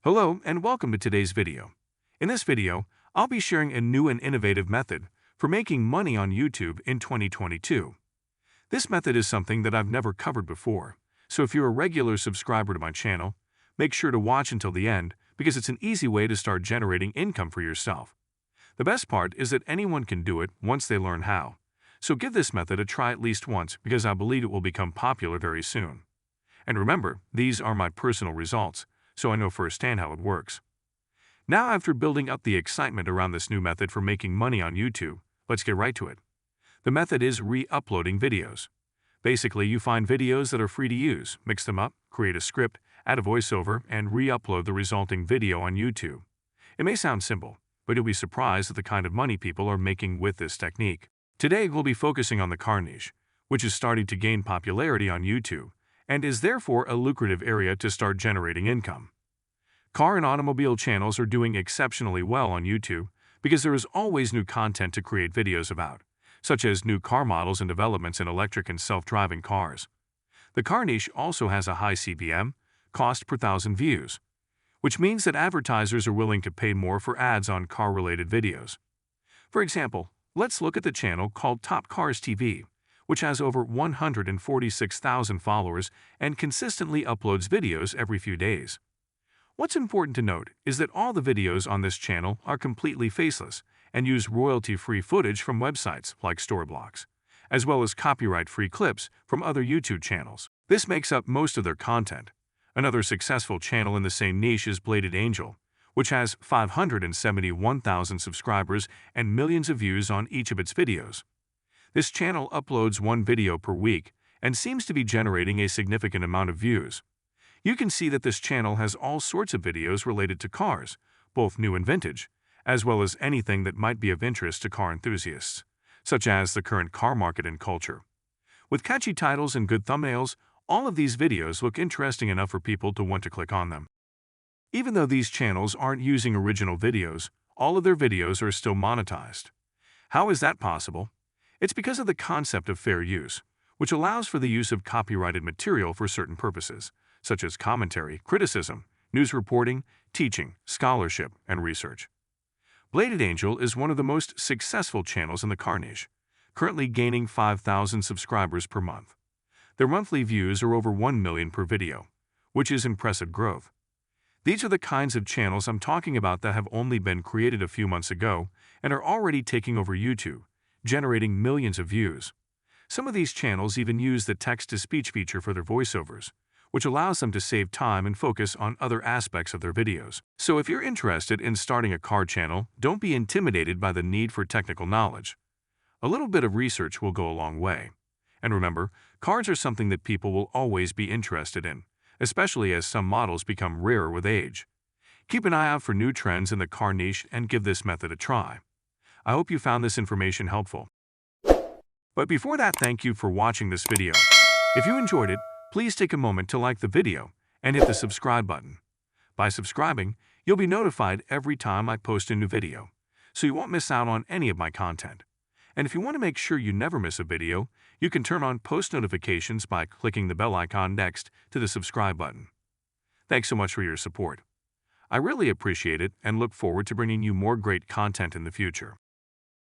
Hello and welcome to today's video. In this video, I'll be sharing a new and innovative method for making money on YouTube in 2022. This method is something that I've never covered before, so if you're a regular subscriber to my channel, make sure to watch until the end because it's an easy way to start generating income for yourself. The best part is that anyone can do it once they learn how, so give this method a try at least once because I believe it will become popular very soon. And remember, these are my personal results, so I know firsthand how it works. Now, after building up the excitement around this new method for making money on YouTube, let's get right to it. The method is re-uploading videos. Basically, you find videos that are free to use, mix them up, create a script, add a voiceover, and re-upload the resulting video on YouTube. It may sound simple, but you'll be surprised at the kind of money people are making with this technique. Today, we'll be focusing on the car niche, which is starting to gain popularity on YouTube, and is therefore a lucrative area to start generating income. Car and automobile channels are doing exceptionally well on YouTube because there is always new content to create videos about, such as new car models and developments in electric and self-driving cars. The car niche also has a high CPM, cost per thousand views, which means that advertisers are willing to pay more for ads on car-related videos. For example, let's look at the channel called Top Cars TV, which has over 146,000 followers and consistently uploads videos every few days. What's important to note is that all the videos on this channel are completely faceless and use royalty-free footage from websites like Storyblocks, as well as copyright-free clips from other YouTube channels. This makes up most of their content. Another successful channel in the same niche is Bladed Angel, which has 571,000 subscribers and millions of views on each of its videos. This channel uploads one video per week and seems to be generating a significant amount of views. You can see that this channel has all sorts of videos related to cars, both new and vintage, as well as anything that might be of interest to car enthusiasts, such as the current car market and culture. With catchy titles and good thumbnails, all of these videos look interesting enough for people to want to click on them. Even though these channels aren't using original videos, all of their videos are still monetized. How is that possible? It's because of the concept of fair use, which allows for the use of copyrighted material for certain purposes, such as commentary, criticism, news reporting, teaching, scholarship, and research. Bladed Angel is one of the most successful channels in the car niche, currently gaining 5,000 subscribers per month. Their monthly views are over 1 million per video, which is impressive growth. These are the kinds of channels I'm talking about that have only been created a few months ago and are already taking over YouTube, generating millions of views. Some of these channels even use the text-to-speech feature for their voiceovers, which allows them to save time and focus on other aspects of their videos. So if you're interested in starting a car channel, don't be intimidated by the need for technical knowledge. A little bit of research will go a long way. And remember, cars are something that people will always be interested in, especially as some models become rarer with age. Keep an eye out for new trends in the car niche and give this method a try. I hope you found this information helpful. But before that, thank you for watching this video. If you enjoyed it, please take a moment to like the video and hit the subscribe button. By subscribing, you'll be notified every time I post a new video, so you won't miss out on any of my content. And if you want to make sure you never miss a video, you can turn on post notifications by clicking the bell icon next to the subscribe button. Thanks so much for your support. I really appreciate it and look forward to bringing you more great content in the future.